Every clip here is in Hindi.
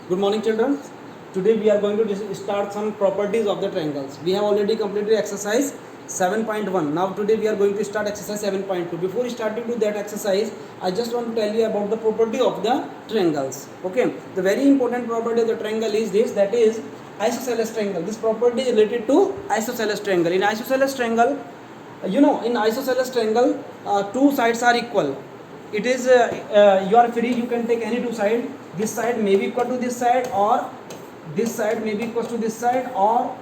Good morning, children. Today we are going to start some properties of the triangles. We have already completed exercise 7.1. Now today we are going to start exercise 7.2. Before starting to that exercise, I just want to tell you about the property of the triangles. Okay. The very important property of the triangle is this, that is isosceles triangle. This property is related to isosceles triangle. In isosceles triangle, in isosceles triangle, two sides are equal. It is you are free, you can take any two side. This side may be equal to this side, or this side may be equal to this side, or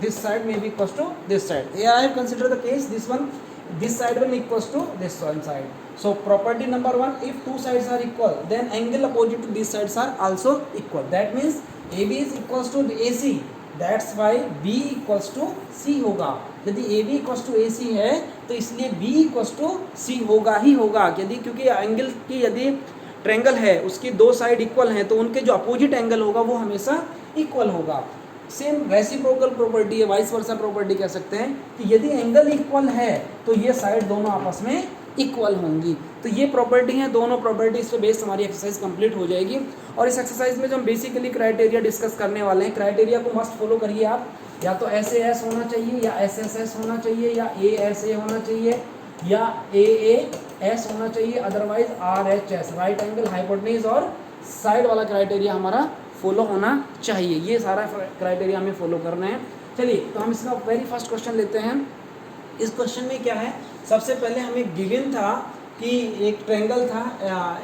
this side may be equal to this side. Here I have considered the case, this side will equals to this one side. So property number one, if two sides are equal, then angle opposite to these sides are also equal. That means AB is equals to AC. That's why B equals to C होगा. यदि AB इक्वल्स टू AC है तो इसलिए B इक्वल्स टू C होगा ही होगा. यदि क्योंकि एंगल की यदि ट्रायंगल है उसकी दो साइड इक्वल हैं तो उनके जो अपोजिट एंगल होगा वो हमेशा इक्वल होगा. सेम रेसिप्रोकल प्रॉपर्टी है, वाइस वर्सा प्रॉपर्टी कह सकते हैं कि यदि एंगल इक्वल है तो ये साइड दोनों आपस में इक्वल होंगी. तो ये प्रॉपर्टी है, दोनों प्रॉपर्टीज पे बेस्ड हमारी एक्सरसाइज कंप्लीट हो जाएगी. और इस एक्सरसाइज में जो हम बेसिकली क्राइटेरिया डिस्कस करने वाले हैं, क्राइटेरिया को मस्ट फॉलो करिए आप. या तो एस एस होना चाहिए, या एस एस एस होना चाहिए, या ए एस ए होना चाहिए, या ए एस होना चाहिए, otherwise R H S, right angle, hypotenuse और साइड वाला क्राइटेरिया हमारा फॉलो होना चाहिए. ये सारा क्राइटेरिया हमें फॉलो करना है. चलिए तो हम इसका वेरी फर्स्ट क्वेश्चन लेते हैं. इस क्वेश्चन में क्या है, सबसे पहले हमें गिवन था कि एक ट्रायंगल था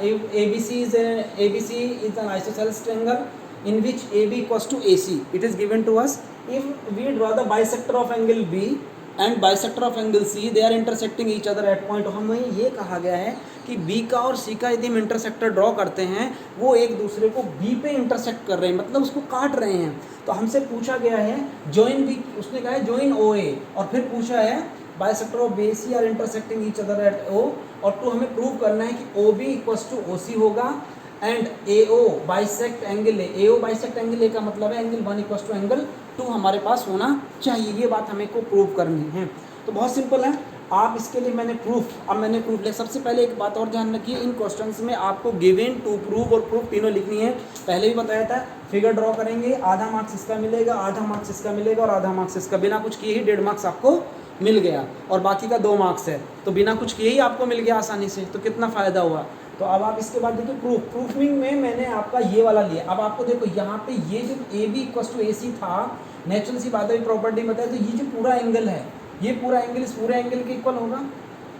ABC is an isosceles triangle in which AB equals to AC. It is given to us. If we draw the bisector of angle B and bisector of angle C, they are intersecting each other at point. हमें ये कहा गया है कि B का और C का यदि हम इंटरसेक्टर ड्रॉ करते हैं वो एक दूसरे को B पे इंटरसेक्ट कर रहे हैं, मतलब उसको काट रहे हैं. तो हमसे पूछा गया है जॉइन B, उसने कहा है जॉइन OA, और फिर पूछा है bisector of BC are intersecting each other at O, और तो हमें प्रूव करना है कि OB इक्वल्स टू OC होगा and AO bisect angle A. AO bisect angle A का मतलब है एंगल 1 इक्वल्स टू एंगल 2 हमारे पास होना चाहिए. ये बात हमें को प्रूव करनी है. तो बहुत सिंपल है. आप इसके लिए मैंने प्रूफ लिया. सबसे पहले एक बात और ध्यान रखिए, इन क्वेश्चंस में आपको गिवन, टू प्रूव और प्रूफ तीनों लिखनी है. पहले भी बताया था, फिगर ड्रॉ करेंगे, आधा मार्क्स इसका मिलेगा, आधा मार्क्स इसका मिलेगा और आधा मार्क्स इसका. बिना कुछ किए ही 1.5 मार्क्स आपको मिल गया और बाकी का 2 मार्क्स है. तो बिना कुछ किए ही आपको मिल गया आसानी से, तो कितना फ़ायदा हुआ. तो अब आप इसके बाद देखिए प्रूफिंग में मैंने आपका ये वाला लिया. अब आपको देखो यहाँ पे ये जो AB इक्वल्स टू AC था, नेचुरल सी बात है, प्रॉपर्टी बताया, तो ये जो पूरा एंगल है, ये पूरा एंगल इस पूरे एंगल के इक्वल होगा.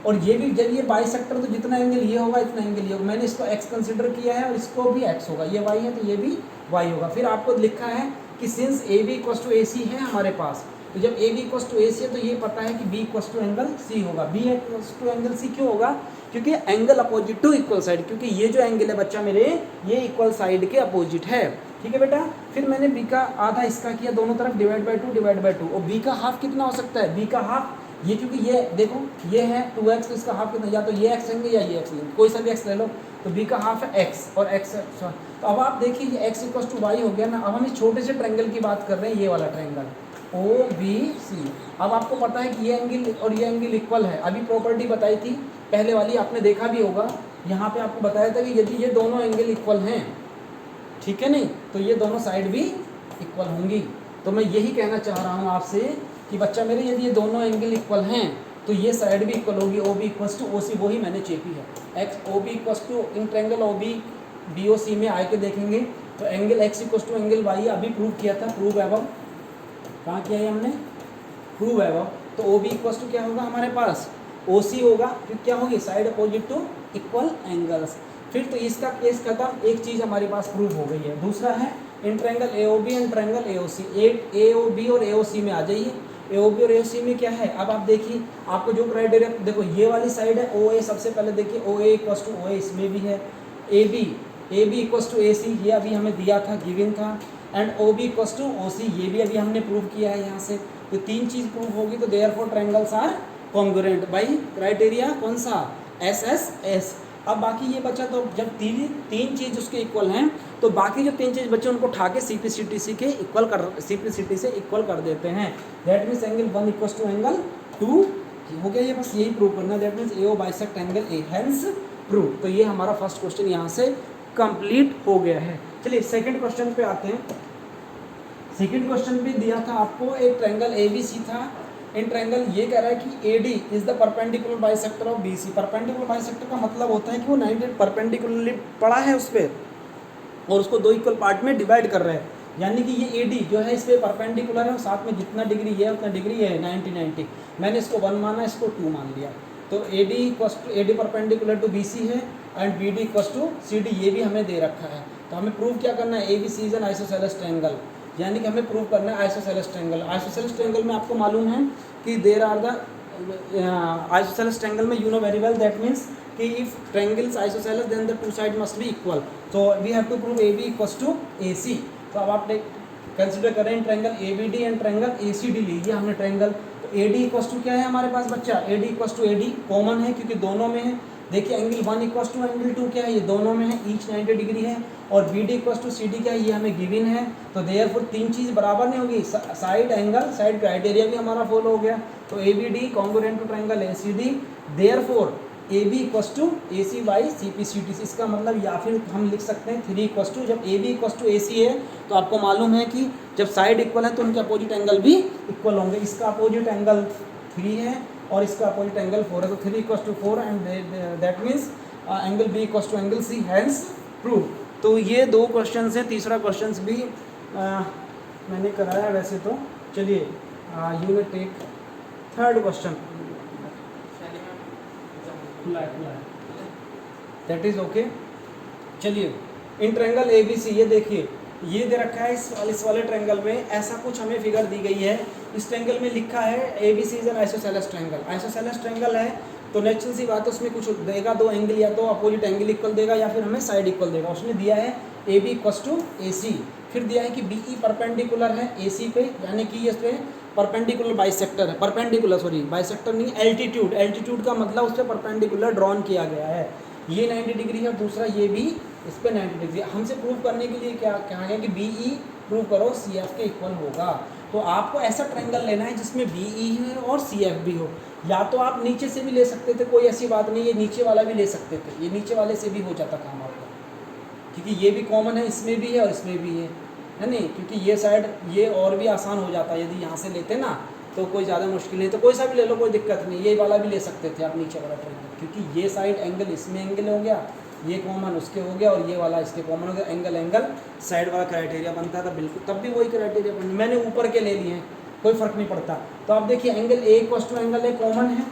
और ये भी जब ये बाइसेक्टर, तो जितना एंगल ये होगा इतना एंगल ये होगा. मैंने इसको x कंसिडर किया है और इसको भी x होगा. ये y है तो ये भी y होगा. फिर आपको लिखा है कि since AB equals to AC है हमारे पास, तो जब AB इक्वल्स टू AC है तो ये पता है कि B equals to angle C होगा. B equals to angle C क्यों होगा, क्योंकि angle opposite to equal side, क्योंकि ये जो एंगल है बच्चा मेरे, ये इक्वल साइड के अपोजिट है. ठीक है बेटा. फिर मैंने B का आधा इसका किया, दोनों तरफ डिवाइड बाई टू. और B का हाफ कितना हो सकता है, B का हाफ ये, क्योंकि ये देखो ये है 2x, तो इसका हाफ कितना, या तो ये x लेंगे या ये x लेंगे, कोई सा भी x ले लो. तो B का हाफ है x और x. तो अब आप देखिए ये x इक्वल्स टू y हो गया ना. अब हम इस छोटे से ट्रायंगल की बात कर रहे हैं, ये वाला ट्रायंगल OBC. अब आपको पता है कि ये एंगल और ये एंगल इक्वल है. अभी प्रॉपर्टी बताई थी पहले वाली, आपने देखा भी होगा. यहाँ पे आपको बताया था कि यदि ये दोनों एंगल इक्वल हैं, ठीक है नहीं, तो ये दोनों साइड भी इक्वल होंगी. तो मैं यही कहना चाह रहा हूँ आपसे कि बच्चा मेरे, यदि ये दोनों एंगल इक्वल हैं तो ये साइड भी इक्वल होगी. OB इक्वल्स टू OC, वही मैंने चेपी है. X OB equals to in triangle OB BOC में आके देखेंगे तो angle x equals to angle y, अभी प्रूव किया था, प्रूव एबव. कहाँ किया है हमने, प्रूव एबव. तो OB इक्वल्स टू क्या होगा हमारे पास, OC होगा. फिर क्या होगी, side opposite to equal angles. फिर तो इसका केस खत्म, एक चीज़ हमारे पास प्रूव हो गई है. दूसरा है in triangle AOB and triangle AOC. AOB और AOC में आ जाइए. AOB और AOC में क्या है, अब आप देखिए, आपको जो क्राइटेरिया देखो, ये वाली साइड है OA. सबसे पहले देखिए OA इक्वल्स टू OA, इसमें भी है. AB इक्वल्स टू AC, ये अभी हमें दिया था, गिवन था. And OB equals to OC, ये भी अभी हमने प्रूव किया है यहाँ से. तो 3 चीज़ प्रूव होगी, तो therefore triangles are congruent by criteria कौन सा, SSS. अब बाकी ये बचा, तो जब तीन चीज़ उसके इक्वल हैं तो बाकी जो 3 चीज़ बचे उनको उठा के CPCTC से इक्वल कर देते हैं. That means angle 1 equals to angle 2 हो गया. ये बस यही प्रूव करना है. That means AO bisect angle A, hence prove. तो ये हमारा फर्स्ट क्वेश्चन यहाँ से कंप्लीट हो गया है. चलिए सेकंड क्वेश्चन पे आते हैं। सेकंड क्वेश्चन पे दिया था आपको एक ट्रायंगल ABC था। इन ट्रायंगल ये कह रहा है कि AD is the perpendicular bisector of BC। Perpendicular bisector का मतलब होता है कि वो 90 परपेंडिकुलरली पड़ा है उस पर और उसको दो इक्वल पार्ट में डिवाइड कर रहे हैं, यानी कि ये AD जो है इस पर परपेंडिकुलर है और साथ में जितना डिग्री है उतना डिग्री है 90। मैंने इसको 1 माना, इसको 2 मान लिया। तो AD परपेंडिकुलर टू BC है and BD equals to CD, ये भी हमें दे रखा है। तो हमें प्रूव क्या करना है, ABC is an isosceles triangle, यानी कि हमें प्रूव करना है आइसोसेलेस ट्रायंगल। आइसोसेलेस ट्रायंगल में आपको मालूम है कि there are the isosceles triangle में you know very well that means कि if triangle is isosceles then the two side must be equal. तो we have to prove AB equals to AC। तो अब आप कंसिडर करें triangle ABD and triangle ACD लीजिए हमने ट्रायंगल। तो AD इक्वल्स टू क्या है हमारे पास बच्चा, AD equals to AD common है क्योंकि दोनों में है। देखिए एंगल 1 इक्वल्स टू एंगल 2 क्या है, ये दोनों में है, ईच 90 डिग्री है। और BD इक्वल्स टू CD क्या है, ये हमें गिवन है। तो देयरफॉर तीन चीज़ बराबर नहीं होगी, साइड एंगल साइड क्राइटेरिया भी हमारा फॉलो हो गया। तो ABD congruent to triangle ACD, therefore AB equals to AC by CPCD। इसका मतलब या फिर हम लिख सकते हैं 3 इक्वल्स टू, जब AB इक्वल्स टू AC है तो आपको मालूम है कि जब साइड इक्वल है तो उनके अपोजिट एंगल भी इक्वल होंगे। इसका अपोजिट एंगल 3 है और इसका अपोजिट एंगल 4 है। तो 3 equals to 4 and that means angle B equals to angle C, hence prove. तो ये दो क्वेश्चन हैं, तीसरा क्वेश्चन भी मैंने कराया वैसे तो। चलिए we will take third question, that is okay. चलिए इन ट्रायंगल ABC ये देखिए, ये दे रखा है इस वाले ट्रायंगल में ऐसा कुछ हमें फिगर दी गई है। इस ट्रायंगल में लिखा है ABC is an isosceles triangle. Isosceles triangle है तो नेचुरल सी बात है उसमें कुछ देगा, दो एंगल या तो अपोजिट एंगल इक्वल देगा या फिर हमें साइड इक्वल देगा। उसने दिया है AB इक्वल्स टू AC, फिर दिया है कि BE परपेंडिकुलर है AC पे, यानी कि इस पे परपेंडिकुलर बाइसेक्टर है, परपेंडिकुलर सॉरी बाइसेक्टर नहीं, एल्टीट्यूड, एल्टीट्यूड का मतलब उस पर परपेंडिकुलर ड्रॉन किया गया है। ये 90 डिग्री है, दूसरा ये भी इस पर 90 डिग्री। हमसे प्रूव करने के लिए क्या कहा गया कि BE प्रूव करो CF के इक्वल होगा। तो आपको ऐसा ट्रायंगल लेना है जिसमें BE है और CF भी हो। या तो आप नीचे से भी ले सकते थे, कोई ऐसी बात नहीं, ये नीचे वाला भी ले सकते थे, ये नीचे वाले से भी हो जाता काम आपका, क्योंकि ये भी कॉमन है, इसमें भी है और इसमें भी है नहीं, क्योंकि ये साइड ये और भी आसान हो जाता है यदि यहाँ से लेते ना, तो कोई ज़्यादा मुश्किल नहीं। तो कोई सा भी ले लो, कोई दिक्कत नहीं, ये वाला भी ले सकते थे आप नीचे वाला ट्रायंगल, क्योंकि ये साइड एंगल इसमें एंगल हो गया, ये कॉमन उसके हो गया और ये वाला इसके कॉमन हो गया। एंगल एंगल साइड वाला क्राइटेरिया बनता था बिल्कुल, तब भी वही क्राइटेरिया बन, मैंने ऊपर के ले लिए हैं, कोई फ़र्क नहीं पड़ता। तो आप देखिए angle A equals to angle A common है,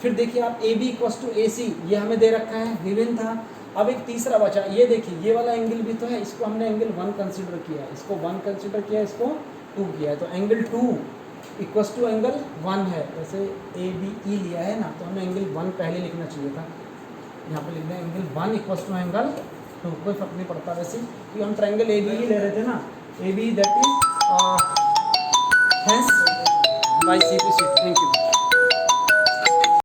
फिर देखिए आप AB इक्वल्स टू AC, ये हमें दे रखा है, गिवन था। अब एक तीसरा बचा, ये देखिए ये वाला एंगल भी तो है, इसको हमने एंगल 1 कंसिडर किया है, इसको 1 कंसिडर किया है, इसको 2 किया है। तो एंगल 2 इक्वल्स टू एंगल 1 है, वैसे ABE लिया है ना, तो हमें एंगल 1 पहले लिखना चाहिए था, यहाँ पे लिख दें एंगल 1 इक्वल्स टू एंगल 2, कोई फर्क नहीं पड़ता वैसे, क्योंकि हम ट्रायंगल AB ही ले रहे थे ना, AB that is hence by CPC। Thank you.